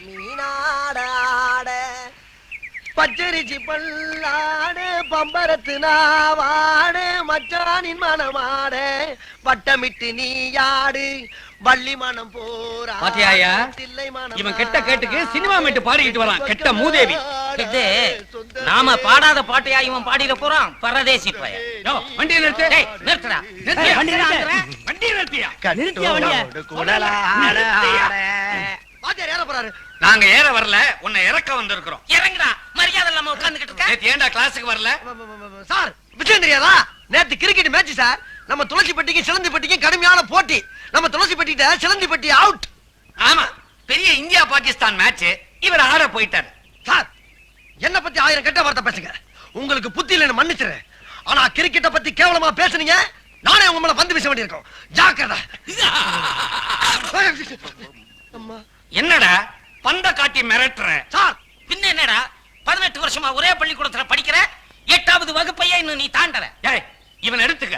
மீனாடாட பச்சரிச்சி பல்லாடு பம்பரத்து நாவாடு மச்சானின் மனமாட வட்டமிட்டு நீயாடு வள்ளி மனம் போரா பாத்தியாயா இவன் கெட்ட கேட்டுக்கு சினிமா மேட்டு பாடிக்கிட்டு வரான் கெட்ட மூதேவி. இது நாம பாடாத பாட்டையா இவன் பாடிட போறான் பரதேசி பைய. வண்டியை நிறுத்து. டேய் நிறுத்துடா. வண்டியை நிறுத்தியா? வாத்தியார் ஏற போறாரு. நாங்க ஏற வரல, உன்னை இறக்க வந்திருக்கிறோம். இறங்குடா. மரியாதை இல்லாம உட்கார்ந்துகிட்டு இருக்க. நேத்து ஏன்டா கிளாஸுக்கு வரல? சார் விஷயம் தெரியாதா? நேத்து கிரிக்கெட் மேட்ச் சார். நம்ம துளசிப்பட்டிக்கு சிலந்திப்பட்டிக்கு கடுமையான போட்டி. நம்ம துளசிப்பட்டிட்ட சிலந்திப்பட்டி அவுட். ஆமா, பெரிய இந்தியா பாகிஸ்தான் மேட்ச். இவர் ஆட போயிட்டாரு. சார் என்ன பத்தி 1000 கெட்ட வார்த்தை பேசுங்க. உங்களுக்கு புத்தி இல்லைன்னு மன்னிச்சிடுறேன். ஆனா கிரிக்கெட்ட பத்தி கேவலமா பேசுனீங்க, நானே உங்க மேல பந்து வீச வேண்டியிருக்கும். ஜாக்கிரதை. என்னடா பந்த காட்டி மிரட்டுற? சார் பின்ன என்னடா 18 வருஷமா ஒரே பள்ளிக்கூடத்துல படிக்கிற 8வது வகுப்பையே இன்னும் நீ தாண்டற. ஏய் இவன் எடுத்துக்க.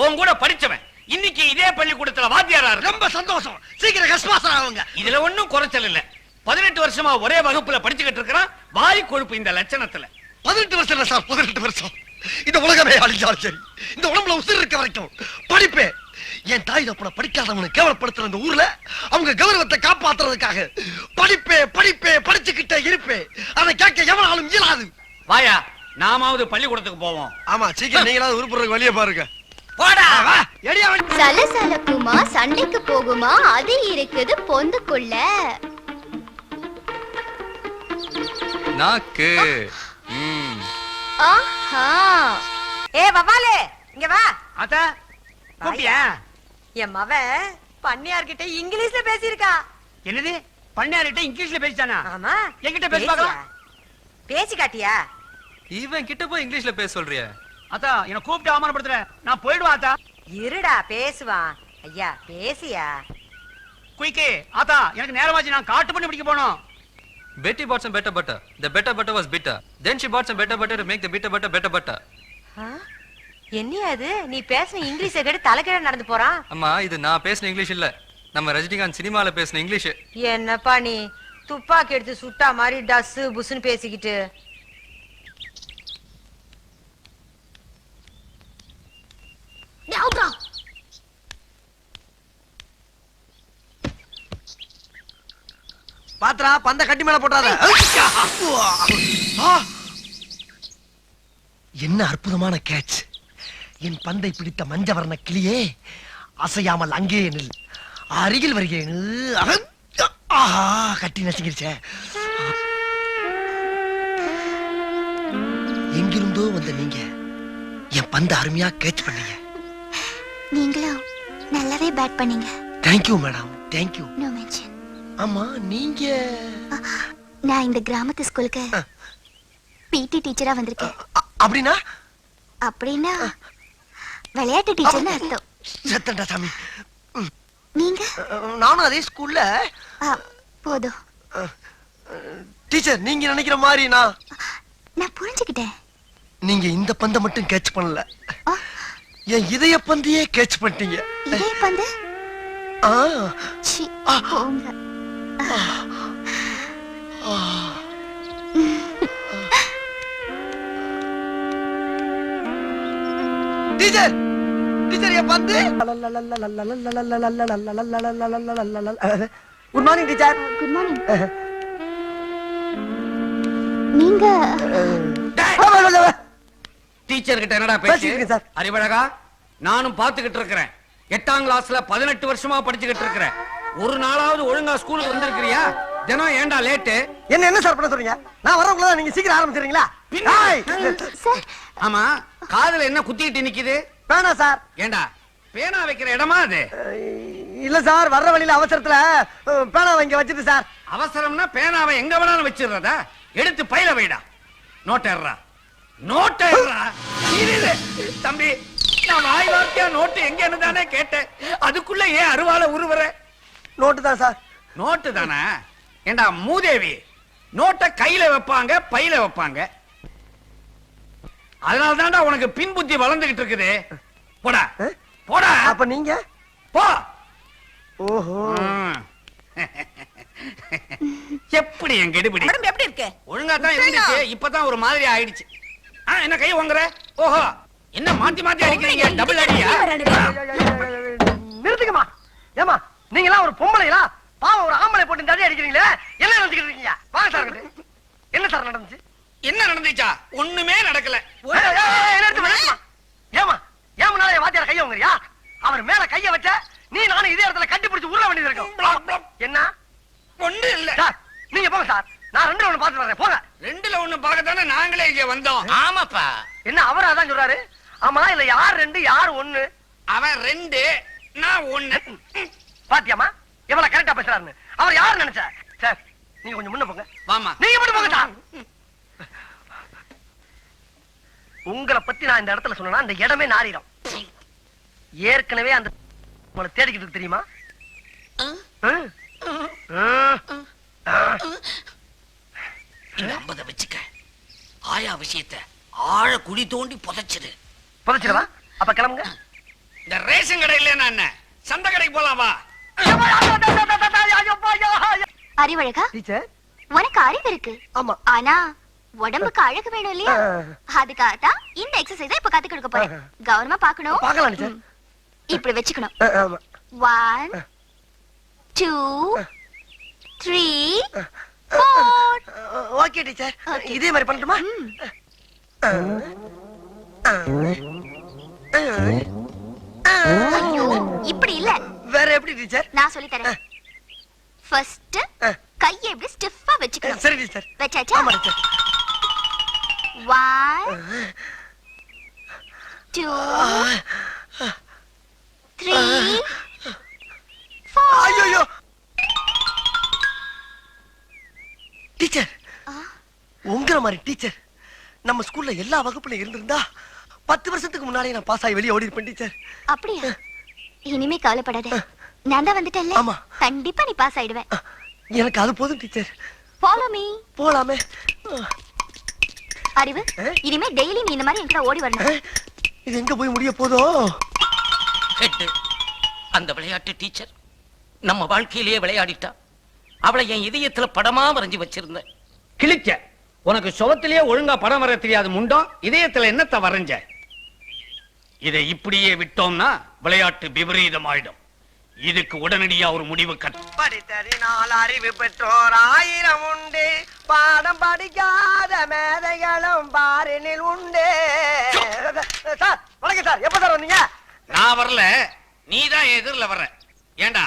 உன் கூட படிச்சவன் இன்னைக்கு இதே பள்ளிக்கூடத்துல வாத்தியாரா இருக்கு. ரொம்ப சந்தோஷம். சீக்கிரம் கஸ்பாசர் ஆகுங்க. இதுல ஒண்ணும் குறைச்சல் இல்ல. 18 வருஷமா ஒரே வகுப்புல படிச்சுக்கிட்டு இருக்கிறான். வாய் கொழுப்பு இந்த லட்சணத்துல. 18 வருஷம் இல்ல சார், 18 வருஷம். இந்த உலகமே அழிஞ்சாலும் சரி, இந்த உடம்புல உயிர் இருக்க வரைக்கும் படிப்பே. என் தாய் தப்பனை படிக்காதவனை கேவலப்படுத்துற இந்த ஊர்ல அவங்க கௌரவத்தை காப்பாத்துறதுக்காக படிப்பே படிப்பே படிச்சுக்கிட்டே இருப்பே. அதை கேட்க எவனாலும் இயலாது. வாயா, நாமாவது பள்ளிக்கூடத்துக்கு போவோம். ஆமா, சீக்கிரம் நீங்களாவது உருப்புறதுக்கு வழியை பாருங்க. போடா. சலசலக்குமா சண்டைக்கு போகுமா அது இருக்குது பொந்துக்குள்ள. நாக்கு. ஆஹா. ஏ வவாலே இங்க வா. அத்த கூப்பிட்டியா? என் மவன் பண்ணையார்கிட்ட இங்கிலீஷ்ல பேசியிருக்கா. என்னது? பண்ணையார்கிட்ட இங்கிலீஷ்ல பேசிட்டானா? ஆமா. என்கிட்ட பேசி பார்க்கலாம். பேசி காட்டியா? இவன் கிட்ட போய் இங்கிலீஷ்ல பேச சொல்றியா? அத்தா என்ன கூப்பிட்டு அவமானப்படுத்துற. நான் போயிடுவேன் அத்தா. இருடா பேசுவான். ஐயா பேசியா? குயிக்கே ஆத்தா, எனக்கு நேரமாச்சு. நான் காட்டு பண்ணி பிடிக்க போனோம். Betty bought some better butter. The better butter was bitter. Then she bought some better butter to make the bitter butter better butter. என்னையா அது? நீ பேசுன இங்கிலீஷை கேட்டு தலைகீழ நடந்து போறான். அம்மா, இது நான் பேசின இங்கிலீஷ் இல்ல, நம்ம ரஜினிகாந்த் சினிமால பேசின இங்கிலீஷ். என்னப்பா நீ துப்பாக்கி எடுத்து சுட்டா மாதிரி டஸ் புஸ்ன்னு பேசிக்கிட்டு. பாத்ரா, பந்த கட்டி மேல போட்டாத. என்ன அற்புதமான கேட்ச். என் பந்தை பிடித்த மஞ்சவர்ண கிளியே, அசையாமல் அங்கே நில். அருகில் வருகிறேன். கட்டி நசுங்கிருச்சே. எங்கிருந்தோ வந்த நீங்க என் பந்தை அருமையா கேட்ச் பண்ணீங்க. நீங்களும் நல்லாவே பேட் பண்ணீங்க. Thank you madam, thank you. No mention. ஆமா, நீங்க? நான் இந்த கிராமத்து ஸ்கூலுக்கு பிடி டீச்சரா வந்திருக்கேன். அப்படின்னா? அப்படின்னா விளையாட்டு டீச்சர்னு அர்த்தம். சத்தண்டா சாமி. நீங்க? நானும் அதே ஸ்கூல்ல. போதும் டீச்சர், நீங்க நினைக்கிற மாதிரி நான் புரிஞ்சுக்கிட்டேன். நீங்க இந்த பந்தை மட்டும் கேட்ச் பண்ணல, என் இதய பந்தையே கேட்ச் பண்ணிட்டீங்க. இதய பந்து? போங்க. டீச்சர், டீச்சர் என் பந்து. Good morning teacher. Good morning. நீங்க டீச்சர் கிட்ட என்னடா பேசி? சார் அறிவழகா, நானும் பாத்துக்கிட்டு இருக்கிறேன். 8ஆம் கிளாஸ்ல 18 வருஷமா படிச்சுக்கிட்டு இருக்கிறேன். ஒரு நாளாவது ஒழுங்கா ஸ்கூலுக்கு வந்திருக்கிறியா? தினம் ஏண்டா லேட்டு? என்ன சார் பண்ண சொல்றீங்க? நான் வரவங்கள நீங்க சீக்கிரம் ஆரம்பிச்சிடுறீங்களா? ஆமா, காதுல என்ன குத்திக்கிட்டு நிக்குது? பேனா சார். ஏண்டா பேனா வைக்கிற இடமா அது? இல்ல சார், வர்ற வழியில அவசரத்துல பேனா வாங்கி வச்சிட்டு சார். அவசரம்னா பேனாவை எங்க வேணாலும் வச்சிடுறதா? எடுத்து பையில வைடா. நோட்டேறா, நோட்டேறா. தம்பி, நான் வாய் வார்த்தையா நோட்டு எங்கன்னு தானே கேட்டேன். அதுக்குள்ள ஏன் அருவால உருவற? நோட்டு தான் சார். நோட்டு தானே? ஏண்டா மூதேவி, நோட்டை கையில வைப்பாங்க, பையில வைப்பாங்க. அதனால தான்டா உனக்கு பின் புத்தி வளர்ந்துகிட்டு இருக்குது. போடா போடா. அப்ப நீங்க போ. ஓஹோ, எப்படி என் கெடுபிடி உடம்பு எப்படி இருக்கு? ஒழுங்கா தான் இருந்துச்சு, இப்பதான் ஒரு மாதிரி ஆயிடுச்சு. என்ன கை வாங்குற? ஓஹோ, என்ன மாத்தி மாத்தி அடிக்கிறீங்க? டபுள் அடியா? நிறுத்துக்கமா. ஏமா நீங்க எல்லாம் ஒரு பொம்பளைங்களா? பாவம் ஒரு ஆம்பளை போட்டு இந்த அடி அடிக்கிறீங்களே, என்ன நினைச்சுக்கிட்டு இருக்கீங்க? வாங்க சார் அங்கிட்டு. என்ன சார் நடந்துச்சு? என்ன நடந்துச்சா? ஒண்ணுமே நடக்கல. ஏமா ஏன் முன்னால என் வாத்தியார் கைய வாங்குறியா? அவர் மேல கைய வச்ச நீ நானும் இதே இடத்துல கட்டி பிடிச்சு உருள வேண்டியது இருக்கும். என்ன ஒண்ணு இல்ல சார், நீங்க போங்க சார், நான் 2 பாத்து வரேன். போங்க. 2ல 1 பார்க்கத்தானே நாங்களே இங்க வந்தோம். ஆமாப்பா. என்ன அவரு அதான் சொல்றாரு? ஆமா, இல்ல யார் 2 யார் 1? அவன் 2, நான் 1. பாத்தியாமா எவ்வளவு கரெக்டா பேசுறாருன்னு? அவர் யாரு நினைச்ச? சார் நீங்க கொஞ்சம் முன்ன போங்க. வாமா. நீங்க மட்டும் போங்க சார். உங்களை பத்தி நான் இந்த இடத்துல சொன்னா இந்த இடமே நாரிடும். ஏற்கனவே அந்த உங்களை தேடிக்கிட்டு இருக்கு தெரியுமா? இந்த 50 வச்சுக்க. ஆயா விஷயத்தை ஆழ குழி தோண்டி புதைச்சிடு. புதைச்சிடவா? அப்ப கிளம்புங்க. இந்த ரேஷன் கடை இல்லையா என்ன? சந்தை கடைக்கு போலாம் வா. அறிவழகா, டீச்சர். உனக்கு அறிவு இருக்கு. ஆமா. ஆனா உடம்புக்கு அழகு வேணும் இல்லையா? அதுக்காகத்தான் இந்த எக்ஸசைஸை இப்ப கத்து கொடுக்க போறேன். கவனமா பாக்கணும். பார்க்கலாம் டீச்சர். இப்படி வச்சுக்கணும். ஆமா. 1 2 3 4. Okay teacher. இதே மாதிரி பண்ணட்டுமா? ஐயோ, இப்படி இல்ல. வேற எப்படி டீச்சர்? நான் சொல்லி தரேன். ஃபர்ஸ்ட் கையை இப்படி ஸ்டிஃபா வச்சுக்கணும். சரி டீச்சர். வச்சாச்சா? ஆமா டீச்சர். 1 2 3 4. ஐயோ டீச்சர், உங்கள மாதிரி டீச்சர் நம்ம ஸ்கூல்ல எல்லா வகுப்புலயும் இருந்திருந்தா 10 வருஷத்துக்கு முன்னாலே நான் பாஸ் ஆகி வெளியே ஓடி இருப்பேன் டீச்சர். அப்படியா? இனிமே கவலைப்படாத, நான் தான் வந்துட்டேன்ல. ஆமா. கண்டிப்பா நீ பாஸ் ஆயிடுவேன். எனக்கு அது போதும் டீச்சர். Follow me. போலாமே. அறிவு, இனிமே டெய்லி நீ இந்த மாதிரி என்கிட்ட ஓடி வரணும். இது எங்க போய் முடிய போதோ? ஹெட், அந்த விளையாட்டு டீச்சர் நம்ம வாழ்க்கையிலேயே விளையாடிட்டா. அவளை என் இதயத்துல படமா வரைஞ்சு வச்சிருந்தேன். கிழிச்ச. உனக்கு சுவத்திலேயே ஒழுங்கா படம் வரைய தெரியாது முண்டம், இதயத்துல என்னத்த வரைஞ்ச? இதை இப்படியே விட்டோம்னா விளையாட்டு விபரீதமாயிடும். இதுக்கு உடனடியா ஒரு முடிவு படித்தறினால் அறிவு பெற்றோர் 1000 உண்டு, பாடம் படிக்காத மேதைகளும் பாரினில் உண்டு. சார் வணக்கம் சார், எப்ப சார் வந்தீங்க? நான் வரல, நீதான் எதிரில வர்ற. ஏண்டா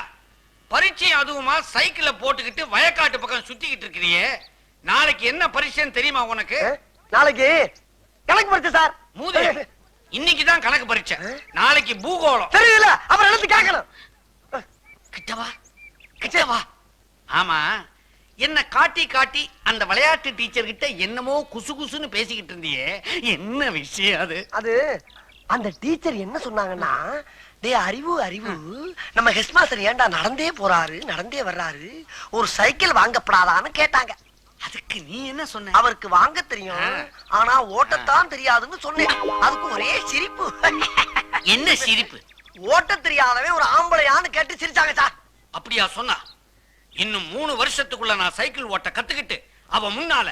பரீட்சை அதுவுமா சைக்கிள போட்டுக்கிட்டு வயக்காட்டு பக்கம் சுத்திக்கிட்டு இருக்கிறியே, நாளைக்கு என்ன பரீட்சைன்னு தெரியுமா உனக்கு? நாளைக்கு கணக்கு பரீட்சை சார். மூதே, இன்னைக்குதான் கணக்கு பரீட்சை, நாளைக்கு பூகோளம். தெரியல, அப்புறம் எழுந்து கேட்கணும். கிட்டவா கிட்டவா. ஆமா, என்ன காட்டி காட்டி அந்த விளையாட்டு டீச்சர் கிட்ட என்னமோ குசு குசுன்னு பேசிக்கிட்டு இருந்தியே, என்ன விஷயம் அது? அது அந்த டீச்சர் என்ன சொன்னாங்கன்னா, டே அறிவு அறிவு, நம்ம ஹெட் மாஸ்டர் ஏன்டா நடந்தே போறாரு நடந்தே வர்றாரு, ஒரு சைக்கிள் வாங்கப்படாதான்னு கேட்டாங்க. அதுக்கு நீ என்ன சொன்ன? அவருக்கு வாங்க தெரியும், ஆனா ஓட்டத்தான் தெரியாதுன்னு சொன்னேன். அதுக்கு ஒரே சிரிப்பு. என்ன சிரிப்பு? ஓட்ட தெரியாதவன் ஒரு ஆம்பளையான்னு கேட்டு சிரிச்சாங்க சார். அப்படியா சொன்னா? இன்னும் 3 வருஷத்துக்குள்ள நான் சைக்கிள் ஓட்ட கத்துக்கிட்டு அவ முன்னால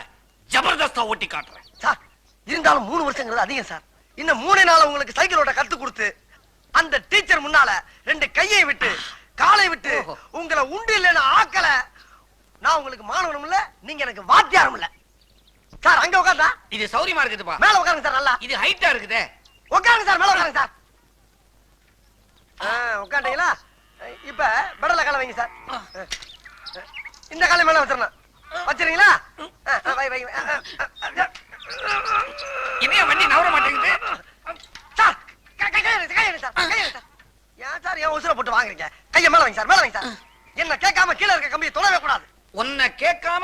ஜபர்தஸ்தா ஓட்டி காட்டுறேன் சார். இருந்தாலும் 3 வருஷங்கிறது அதிகம் சார். இன்னும் 3 நாள் உங்களுக்கு சைக்கிள் ஓட்ட கத்து கொடுத்து அந்த டீச்சர் முன்னால 2 கையை விட்டு காலை விட்டு உங்களை உண்டு இல்லைன்னு ஆக்கல, நான் உங்களுக்கு மாணவனும் இல்ல, நீங்க எனக்கு வாத்தியாரும் இல்ல சார். அங்க உட்கார்ந்தா இது சௌரியமா இருக்குதுப்பா. மேல உட்காருங்க சார். நல்லா இது ஹைட்டா இருக்குதே. உட்காருங்க சார், மேல உட்காருங்க சார். உட்காண்டீங்களா? இப்ப பெடல காலை வைங்க சார். இந்த காலை மேல வச்சிடணும். வச்சிருங்களா? இனியா வண்டி நவர மாட்டேங்குது சார். கையை சார். ஏன் சார் ஏன் உசுர போட்டு வாங்குறீங்க? கையை மேல வைங்க சார், மேல வைங்க சார். என்ன கேட்காம கீழே இருக்க கம்பியை தொடவே கூடாது. உன்னை கேட்காம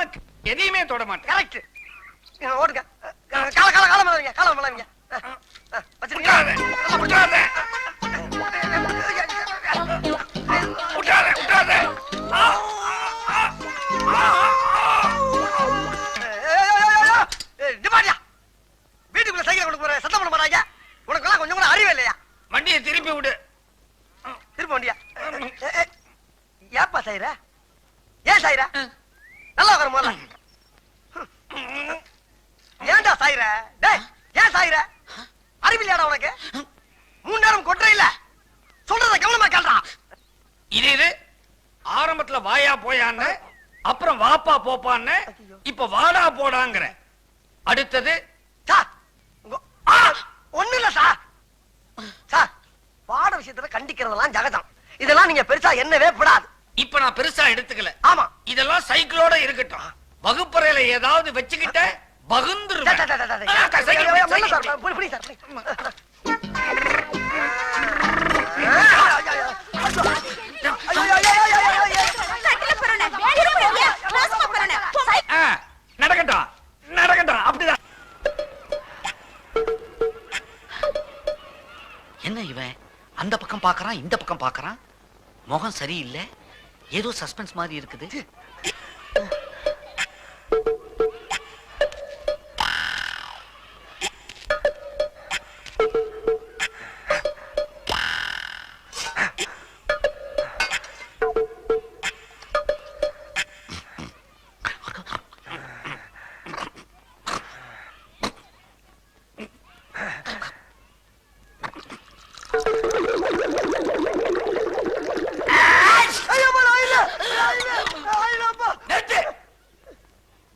எதையுமே தொட மாட்டேன். கரெக்ட். ஓடுங்க. கால மேல வைங்க, கால மேல வைங்க. வச்சிருக்கீங்களா? வீட்டுக்குள்ள சைக்கிள் கொண்டு போற சத்தம் பண்ண மாட்டாங்க. உனக்கு கொஞ்சம் கூட அறிவே இல்லையா? வண்டியை திருப்பி விடு. திருப்ப வண்டியா? ஏப்பா செய்யற? ஏன் ஏன் சாயிர நல்லா வர முதல்ல ஏன்டா சாயிர டேய் ஏன் சாயிர அறிவில்லையாடா உனக்கு 3 நேரம் கொட்டுற இல்ல சொல்றத கவனமா கேள்றா இது ஆரம்பத்துல வாயா போயான்னு அப்புறம் வாப்பா போப்பான்னு இப்ப வாடா போடாங்கற அடுத்தது சார் ஒண்ணு இல்ல சார் சார் பாட விஷயத்துல கண்டிக்கிறதெல்லாம் ஜகதம் இதெல்லாம் நீங்க பெருசா என்னவே படாது இப்ப நான் பெருசா எடுத்துக்கல ஆமா இதெல்லாம் சைக்கிளோட இருக்கட்டும் வகுப்பறையில ஏதாவது வச்சுக்கிட்ட பகுந்துருவேன் நடக்கட்டும் நடக்கட்டும் அப்படிதான் என்ன இவன் அந்த பக்கம் பார்க்கறான் இந்த பக்கம் பார்க்கறான் முகம் சரியில்லை ஏதோ சஸ்பென்ஸ் மாதிரி இருக்குது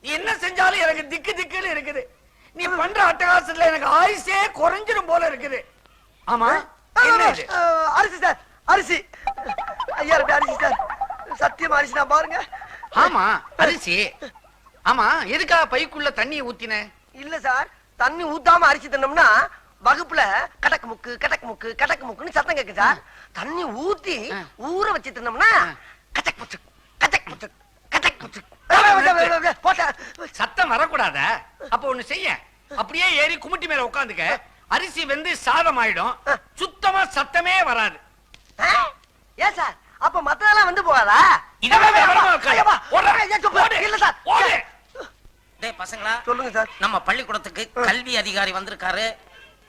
என்ன செஞ்சாலும் எனக்கு திக்கு திக்குன்னு இருக்குது நீ பண்ற அட்டகாசத்துல எனக்கு ஆயுசே குறைஞ்சிரும் போல இருக்குது ஆமா என்ன இது அரிசி சார் அரிசி 5000 ரூபாய் அரிசி சார் சத்தியமா அரிசி நான் பாருங்க ஆமா அரிசி ஆமா எதுக்காக பைக்குள்ள தண்ணியை ஊத்தின இல்ல சார் தண்ணி ஊத்தாம அரிசி தின்னோம்னா வகுப்புல கடக்கு முக்கு கடக்கு முக்கு கடக்கு முக்குன்னு சத்தம் கேக்கு சார் தண்ணி ஊத்தி ஊற வச்சு தின்னோம்னா கச்சக் முச்சு கச்சக் முச்சு கச்சக் முச்சு சத்தம் வரக்கூடாத அப்ப ஒண்ணு செய்ய அப்படியே ஏறி குமிட்டி மேல உட்காந்துக்க அரிசி வெந்து சாதம் ஆயிடும் சுத்தமா சத்தமே வராது ஏன் சார் அப்ப மத்ததெல்லாம் வந்து போகாதா இல்ல சார் டேய் பசங்களா சொல்லுங்க சார் நம்ம பள்ளிக்கூடத்துக்கு கல்வி அதிகாரி வந்திருக்காரு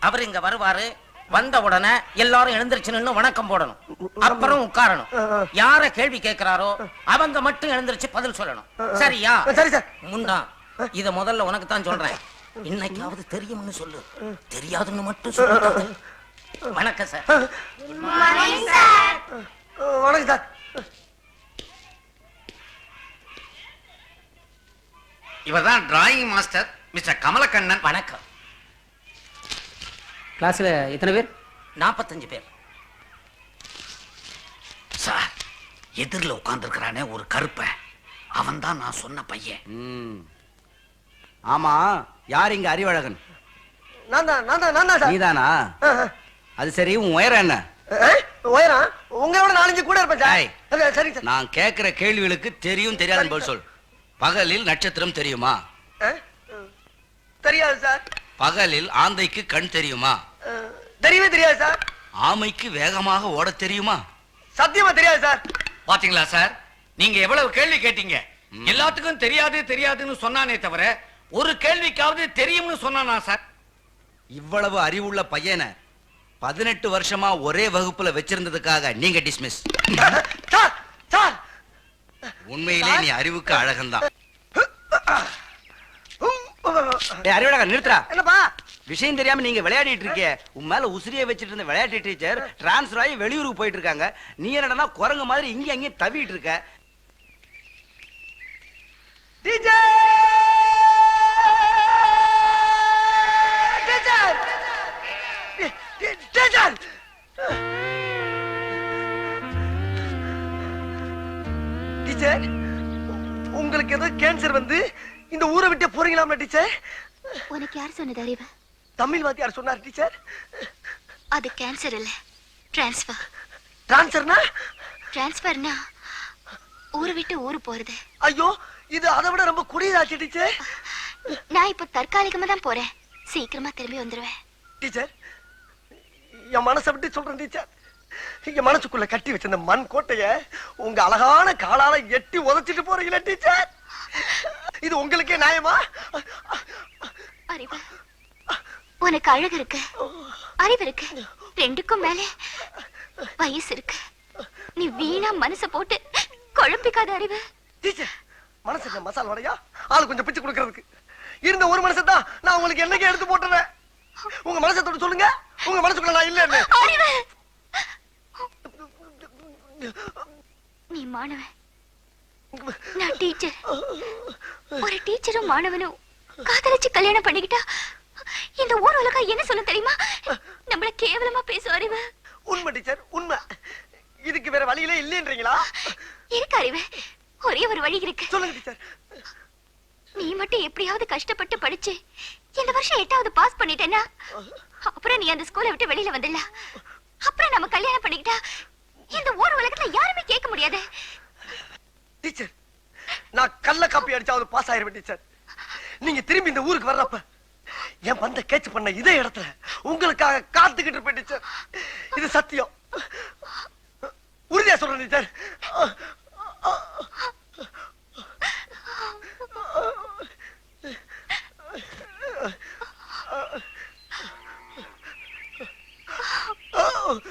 அவர் இங்க வருவாரு வந்த உடனே எல்லாரும் எழுந்திருச்சு நின்னு வணக்கம் போடணும் அப்புறம் உட்காரணும் யார கேள்வி கேட்கிறாரோ அவங்க மட்டும் எழுந்திருச்சு பதில் சொல்லணும் சரியா சரி சார் முண்டா இத முதல்ல உனக்கு தான் சொல்றேன் இன்னைக்காவது தெரியும்னு சொல்லு தெரியாதுன்னு மட்டும் சொல்லு வணக்கம் சார் வணக்கம் சார் இவர்தான் டிராயிங் மாஸ்டர் மிஸ்டர் கமலக்கண்ணன் வணக்கம் கிளாஸ்ல எத்தனை பேர் 45 பேர் சார் எதிரில் உட்கார்ந்துருக்கிறானே ஒரு கருப்பை அவன் தான் நான் சொன்ன பையன் ஆமா யார் இங்க அறிவழகன் நான் தான் சார் நீதானா அது சரி உன் உயரம் என்ன உயரம் உங்களோட 4-5 கூட இருப்பேன் ஏய். சார் சரிங்க சார் நான் கேக்குற கேள்விகளுக்கு தெரியும் தெரியாதுன்னு பதில் சொல் பகலில் நட்சத்திரம் தெரியுமா தெரியாது சார் பகலில் ஆந்தைக்கு கண் தெரியுமா தெரியவே தெரியாது சார் ஆமைக்கு வேகமாக ஓட தெரியுமா சத்தியமா தெரியாது சார் பாத்தீங்களா சார் நீங்க எவ்வளவு கேள்வி கேட்டீங்க எல்லாத்துக்கும் தெரியாது தெரியாதுன்னு சொன்னானே தவிர ஒரு கேள்விக்காவது தெரியும்னு சொன்னானா சார் இவ்வளவு அறிவுள்ள பையனை 18 வருஷமா ஒரே வகுப்புல வச்சிருந்ததுக்காக நீங்க டிஸ்மிஸ் சார் சார் உண்மையிலே நீ அறிவுக்கு அழகன்தான் அறிவழகன் நிறுத்துறா என்னப்பா விஷயம் தெரியாம நீங்க விளையாடிட்டு இருக்கே உன் மேல உசிரியை வச்சிட்டு இருந்த விளையாட்டு டீச்சர் டிரான்ஸ்ஃபர் ஆகி வெளியூருக்கு போயிட்டு இருக்காங்க நீ என்னடா குரங்கு மாதிரி இங்க அங்கேயும் தவிட்டு இருக்க டீச்சர் டீச்சர் டீச்சர் டீச்சர் உங்களுக்கு ஏதோ கேன்சர் வந்து இந்த ஊரை விட்டு போறீங்களாமா டீச்சர் உனக்கு யார் சொன்னது அறிவு தமிழ் வாத்தியார் சொன்னார் டீச்சர் அது கேன்சர் இல்ல டிரான்ஸ்ஃபர் டிரான்ஸ்ஃபர்னா டிரான்ஸ்ஃபர்னா ஊரை விட்டு ஊரு போறது ஐயோ இது அதை விட ரொம்ப குடியதாச்சு டீச்சர் நான் இப்ப தற்காலிகமா தான் போறேன் சீக்கிரமா திரும்பி வந்துருவேன் டீச்சர் என் மனசை விட்டு சொல்றேன் டீச்சர் என் மனசுக்குள்ள கட்டி வச்சிருந்த மண் கோட்டைய உங்க அழகான காலால எட்டி உதைச்சிட்டு போறீங்களா டீச்சர் இது உங்களுக்கே நியாயமா அறிவு உனக்கு அழகு இருக்கு அறிவு இருக்கு ரெண்டுக்கும் மேல வயசு இருக்கு நீ வீணா மனச போட்டு குழப்பிக்காத அறிவு டீச்சர் மனசு என்ன மசால் வடையா ஆளு கொஞ்சம் பிச்சு கொடுக்கறதுக்கு இருந்த ஒரு மனசை தான் நான் உங்களுக்கு என்னைக்கு எடுத்து போட்டுறேன். உங்க மனசை தொட்டு சொல்லுங்க, உங்க மனசுக்குள்ள நான் இல்லன்னு. அறிவு, நீ மாணவன், நான் டீச்சர். ஒரு டீச்சரும் மாணவனும் காதலிச்சு கல்யாணம் பண்ணிக்கிட்டா இந்த ஊர் உலகம் என்ன சொல்ல தெரியுமா? நம்மள கேவலமா பேசும் அறிவு. உண்மை டீச்சர், உண்மை. இதுக்கு வேற வழியிலே இல்லைன்றீங்களா? இருக்கு அறிவு, ஒரே ஒரு வழி இருக்கு. சொல்லுங்க டீச்சர். நீ மட்டும் எப்படியாவது கஷ்டப்பட்டு படிச்சு இந்த வருஷம் 8வது பாஸ் பண்ணிட்டேன்னா அப்புறம் நீ அந்த ஸ்கூலை விட்டு வெளியில வந்துடல. அப்புறம் நம்ம கல்யாணம் பண்ணிக்கிட்டா இந்த ஊர் உலகத்துல யாருமே கேட்க முடியாது. டீச்சர், நான் கள்ள காப்பி அடிச்சாவது பாஸ் ஆயிருவேன் டீச்சர். நீங்க திரும்பி இந்த ஊருக்கு வர்றப்ப என் பந்த கேட்ச் பண்ண இதே இடத்துல உங்களுக்காக காத்துக்கிட்டு இருப்பேன் டீச்சர். இது சத்தியம், உறுதியா சொல்றேன் டீச்சர். Oh